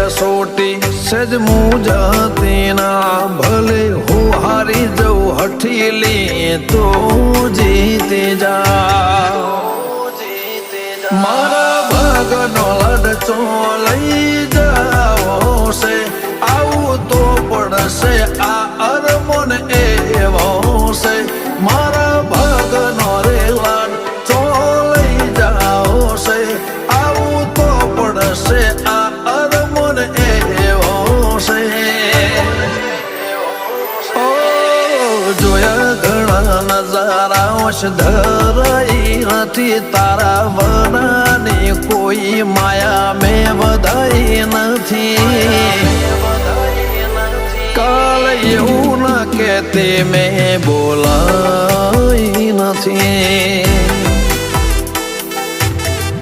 કસોટી સજ મુજાતી ના ભલે હું હારી જઉં હઠીલી તો જીતી જા મારા ભાગનો લડચો લઈ જાઓ છે આવું તો પડશે આ અરમોન એવો છે મારા ભાગનો રે લડચો લઈ જાઓ છે આવું તો પડશે આ અરમોન એવો છે જોયા ઘણા નજારા ધરાઈ નથી તારા વનાની કોઈ માયા મેં વધાઈ નથી કાલ એવું ન કે તે મેં બોલાઈ નથી